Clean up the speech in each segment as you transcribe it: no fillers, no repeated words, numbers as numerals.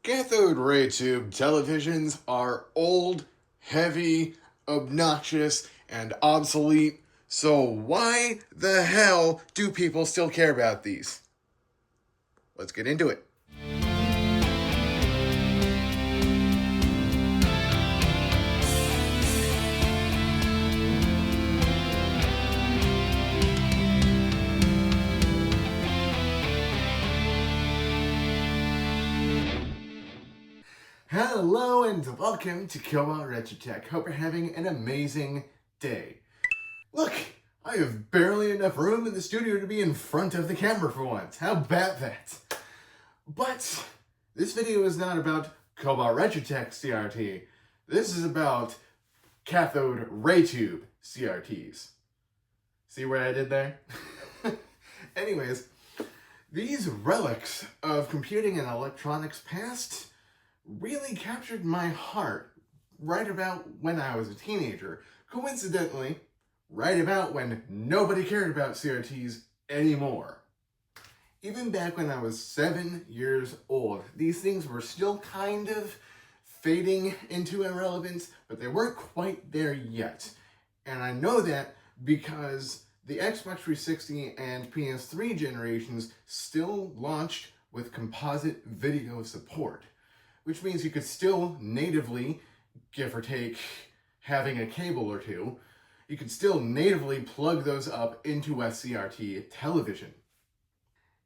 Cathode ray tube televisions are old, heavy, obnoxious, and obsolete, so why the hell do people still care about these? Let's get into it. Hello and welcome to CobaltRayTube. Hope you're having an amazing day. Look, I have barely enough room in the studio to be in front of the camera for once. How about that? But this video is not about CobaltRayTube CRT. This is about cathode ray tube CRTs. See what I did there? Anyways, these relics of computing and electronics past really captured my heart right about when I was a teenager. Coincidentally, right about when nobody cared about CRTs anymore. Even back when I was 7 years old, these things were still kind of fading into irrelevance, but they weren't quite there yet. And I know that because the Xbox 360 and PS3 generations still launched with composite video support, which means you could still natively, give or take having a cable or two, you could still natively plug those up into a CRT television.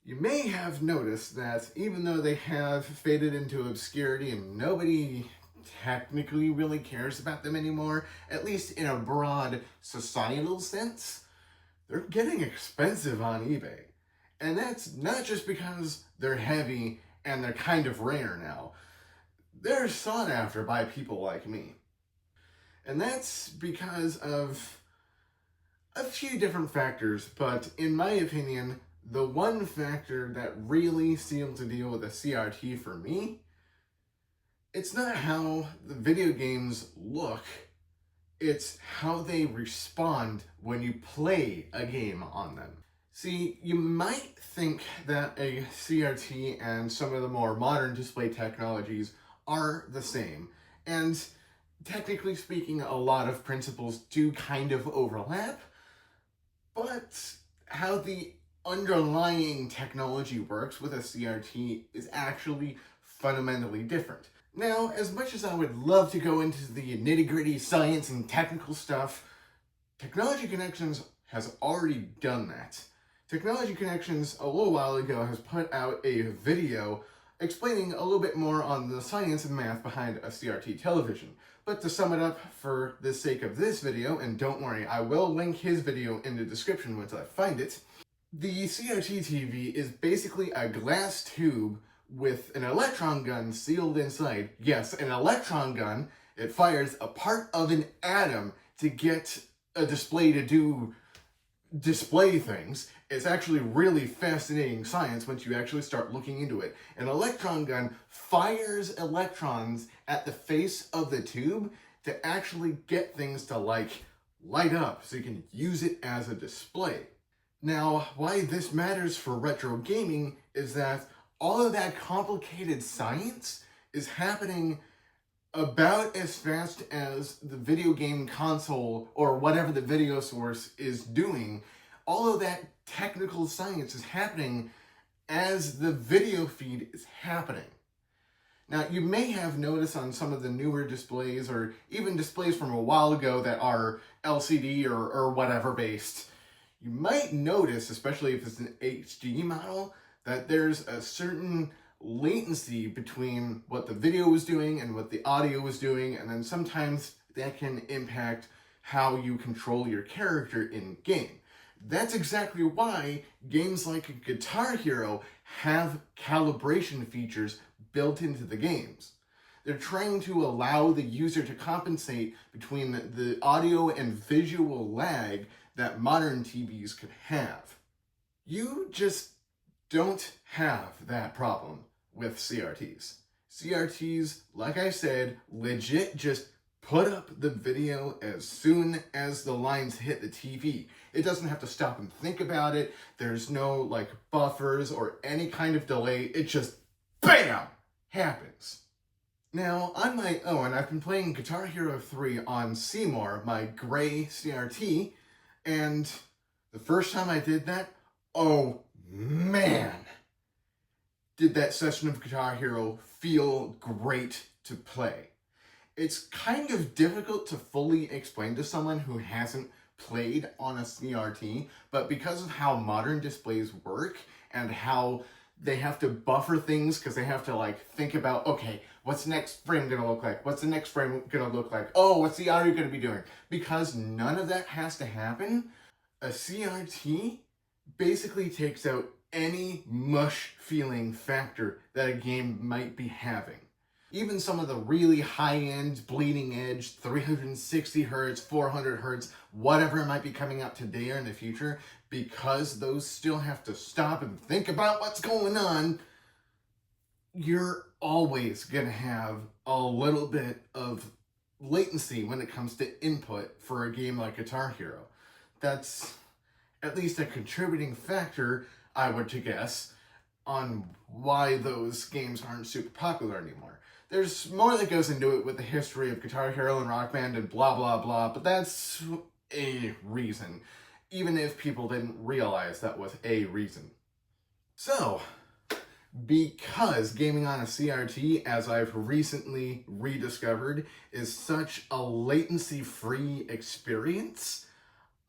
You may have noticed that even though they have faded into obscurity and nobody technically really cares about them anymore, at least in a broad societal sense, they're getting expensive on eBay. And that's not just because they're heavy and they're kind of rare now. They're sought after by people like me. And that's because of a few different factors, but in my opinion, the one factor that really sealed the deal with a CRT for me, it's not how the video games look, it's how they respond when you play a game on them. See, you might think that a CRT and some of the more modern display technologies are the same, and technically speaking, a lot of principles do kind of overlap, but how the underlying technology works with a CRT is actually fundamentally different. Now, as much as I would love to go into the nitty-gritty science and technical stuff, Technology Connections has already done that. Technology Connections a little while ago has put out a video explaining a little bit more on the science and math behind a CRT television. But to sum it up for the sake of this video, and don't worry, I will link his video in the description once I find it, the CRT TV is basically a glass tube with an electron gun sealed inside. Yes, an electron gun. It fires a part of an atom to get a display to do display things. It's actually really fascinating science once you actually start looking into it. An electron gun fires electrons at the face of the tube to actually get things to light up so you can use it as a display. Now, why this matters for retro gaming is that all of that complicated science is happening about as fast as the video game console or whatever the video source is doing. All of that technical science is happening as the video feed is happening. Now, you may have noticed on some of the newer displays, or even displays from a while ago that are LCD or whatever based, you might notice, especially if it's an HD model, that there's a certain latency between what the video is doing and what the audio is doing, and then sometimes that can impact how you control your character in game. That's exactly why games like Guitar Hero have calibration features built into the games. They're trying to allow the user to compensate between the audio and visual lag that modern TVs can have. You just don't have that problem with CRTs. CRTs, like I said, legit just put up the video as soon as the lines hit the TV. It doesn't have to stop and think about it. There's no buffers or any kind of delay. It just BAM! happens. Now, on my own, I've been playing Guitar Hero 3 on Seymour, my gray CRT, and the first time I did that, oh man, did that session of Guitar Hero feel great to play. It's kind of difficult to fully explain to someone who hasn't played on a CRT, but because of how modern displays work and how they have to buffer things because they have to like think about, okay, what's the next frame gonna look like? What's the next frame gonna look like? Oh, what's the audio gonna be doing? Because none of that has to happen, a CRT basically takes out any mush feeling factor that a game might be having. Even some of the really high-end, bleeding edge, 360 hertz, 400 hertz, whatever might be coming out today or in the future, because those still have to stop and think about what's going on, you're always going to have a little bit of latency when it comes to input for a game like Guitar Hero. That's at least a contributing factor, I would to guess, on why those games aren't super popular anymore. There's more that goes into it with the history of Guitar Hero and Rock Band and blah blah blah, but that's a reason, even if people didn't realize that was a reason. So, because gaming on a CRT, as I've recently rediscovered, is such a latency-free experience,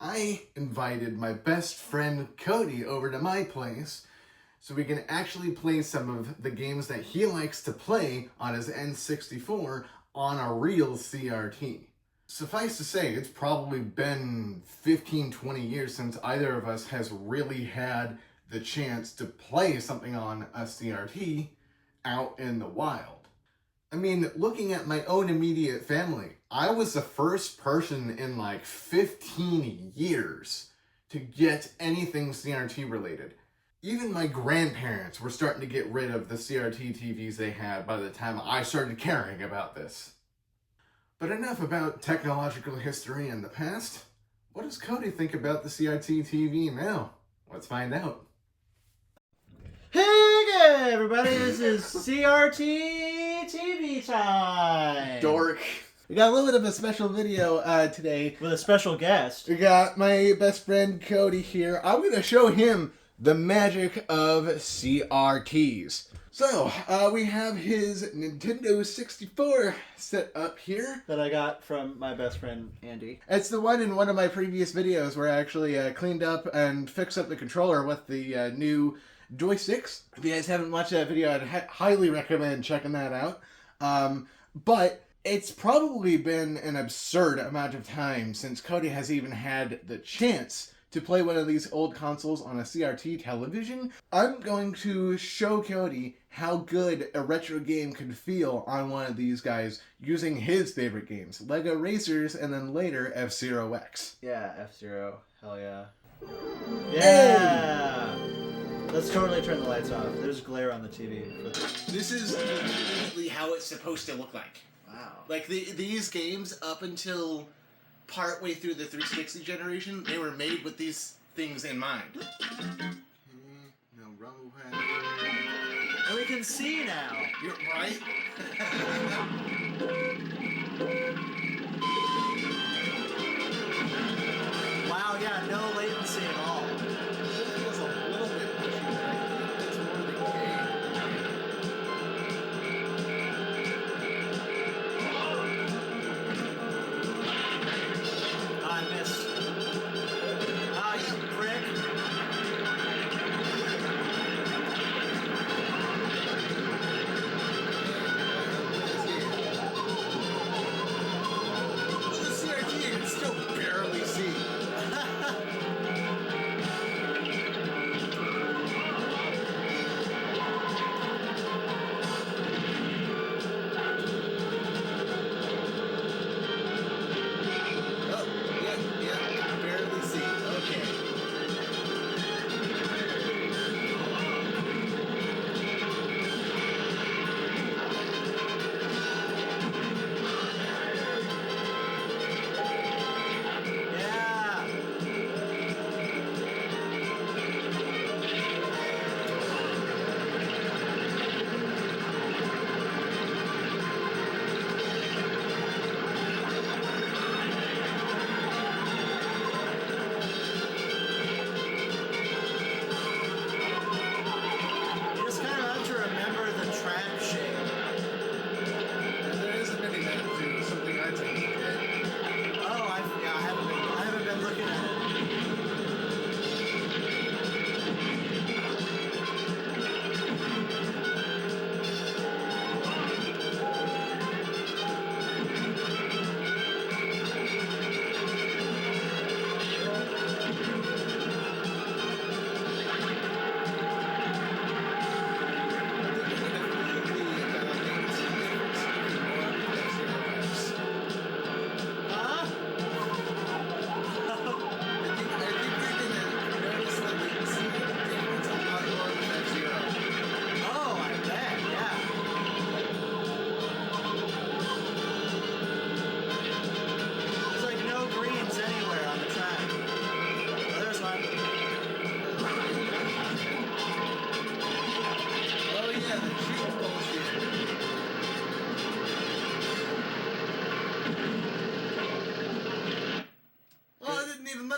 I invited my best friend Cody over to my place so we can actually play some of the games that he likes to play on his N64 on a real CRT. Suffice to say, it's probably been 15-20 years since either of us has really had the chance to play something on a CRT out in the wild. I mean, looking at my own immediate family, I was the first person in like 15 years to get anything CRT related. Even my grandparents were starting to get rid of the CRT TVs they had by the time I started caring about this. But enough about technological history in the past. What does Cody think about the CRT TV now? Let's find out. Hey again, everybody, this is CRT TV time! Dork. We got a little bit of a special video today. With a special guest. We got my best friend Cody here. I'm going to show him the magic of CRTs. So, we have his Nintendo 64 set up here. That I got from my best friend, Andy. It's the one in one of my previous videos where I actually cleaned up and fixed up the controller with the new joysticks. If you guys haven't watched that video, I'd highly recommend checking that out. But it's probably been an absurd amount of time since Cody has even had the chance to play one of these old consoles on a CRT television. I'm going to show Cody how good a retro game could feel on one of these guys using his favorite games, Lego Racers, and then later F-Zero X. Yeah, F-Zero. Hell yeah. Yeah! Hey! Let's totally turn the lights off. There's glare on the TV. This is immediately how it's supposed to look like. Wow. Like these games, up until partway through the 360 generation, they were made with these things in mind. No rumble pad. And we can see now. You're right. Wow, yeah, no latency at all. It was a little bit pushy, but I think it's more the game. I missed. Ah, you prick.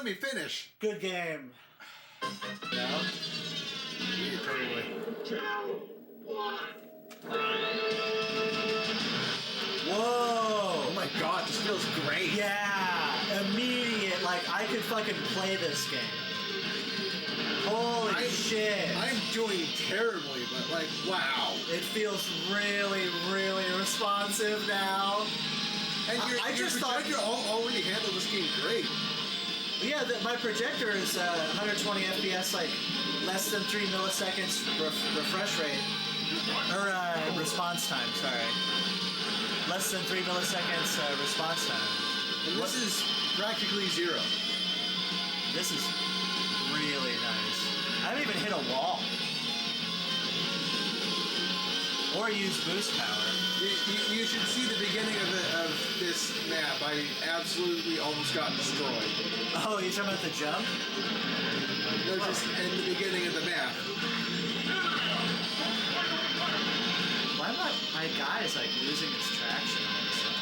let me finish. Good game. No? Yeah, totally. 2, 1. Whoa! Oh my god, this feels great. Yeah! Immediate, like, I could fucking play this game. Holy shit! I'm doing terribly, but like, wow. It feels really, really responsive now. And your projector already handled this game great. Yeah, my projector is 120 FPS, like less than 3 milliseconds refresh rate. Or response time, sorry. Less than 3 milliseconds response time. And this is practically 0. This is really nice. I haven't even hit a wall. Or use boost power. You should see the beginning of this map. I absolutely almost got destroyed. Oh, you're talking about the jump? No, just in the beginning of the map. Why am my guy is like losing his traction all of a sudden?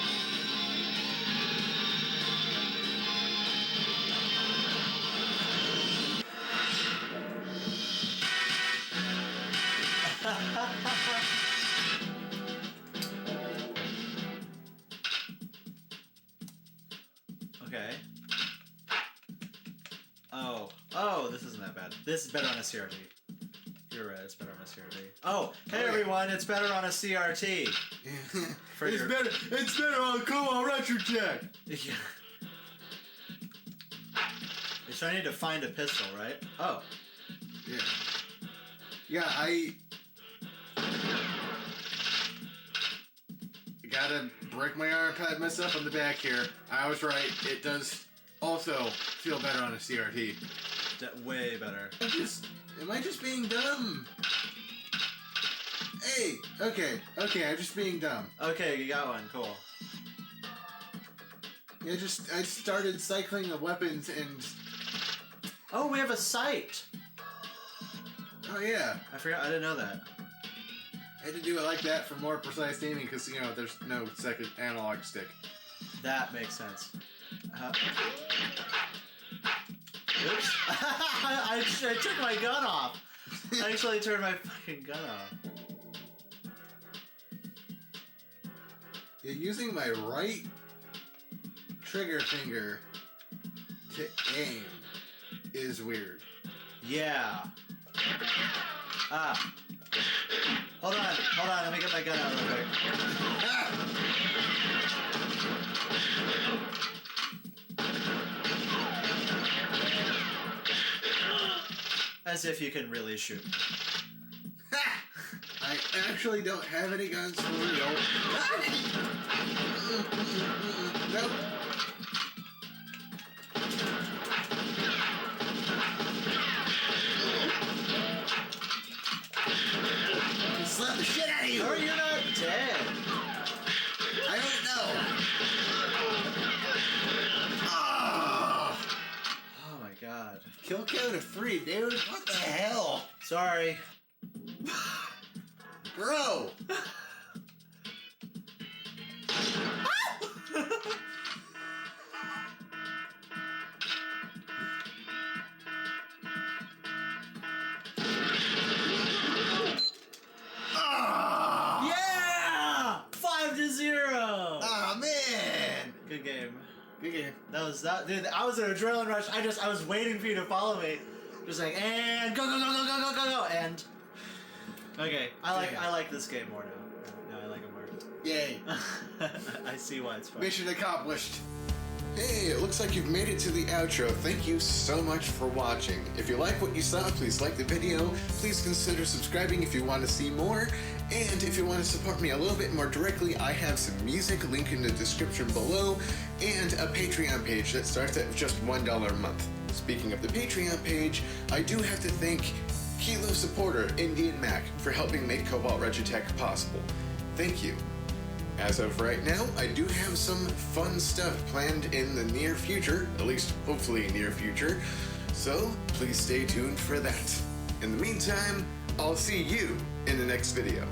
Okay. Oh, this isn't that bad. This is better on a CRT. You're right, it's better on a CRT. Oh, hey everyone, it's better on a CRT. It's better on CobaltRayTube. Yeah. So I need to find a pistol, right? Oh. Yeah. Yeah, I gotta break my arm, pat myself on the back here. I was right. It does also feel better on a CRT. Way better. Am I just being dumb? Hey, okay, I'm just being dumb. Okay, you got one, cool. Yeah, I started cycling the weapons and... Oh, we have a sight! Oh yeah. I forgot, I didn't know that. I had to do it like that for more precise aiming because, you know, there's no second analog stick. That makes sense. Oops. I took my gun off. I actually turned my fucking gun off. Yeah, using my right trigger finger to aim is weird. Yeah. Ah. Hold on, let me get my gun out real quick. As if you can really shoot. I actually don't have any guns for real. Nope. Slap the shit out of you! Or you're not dead. I don't know. Oh my god. Kill count of 3, dude. What the hell? Sorry. Bro! Yeah! 5-0! Oh man! Good game. Good game. That was that, dude. I was an adrenaline rush. I was waiting for you to follow me. Just like, and go, and okay. I like this game more now. No, I like it more. Yay. I see why it's fun. Mission accomplished. Hey, it looks like you've made it to the outro. Thank you so much for watching. If you like what you saw, please like the video. Please consider subscribing if you want to see more. And if you want to support me a little bit more directly, I have some music, link in the description below, and a Patreon page that starts at just $1 a month. Speaking of the Patreon page, I do have to thank Kilo supporter Indian Mac for helping make CobaltRayTube possible. Thank you. As of right now, I do have some fun stuff planned in the near future, at least hopefully near future, so please stay tuned for that. In the meantime, I'll see you in the next video.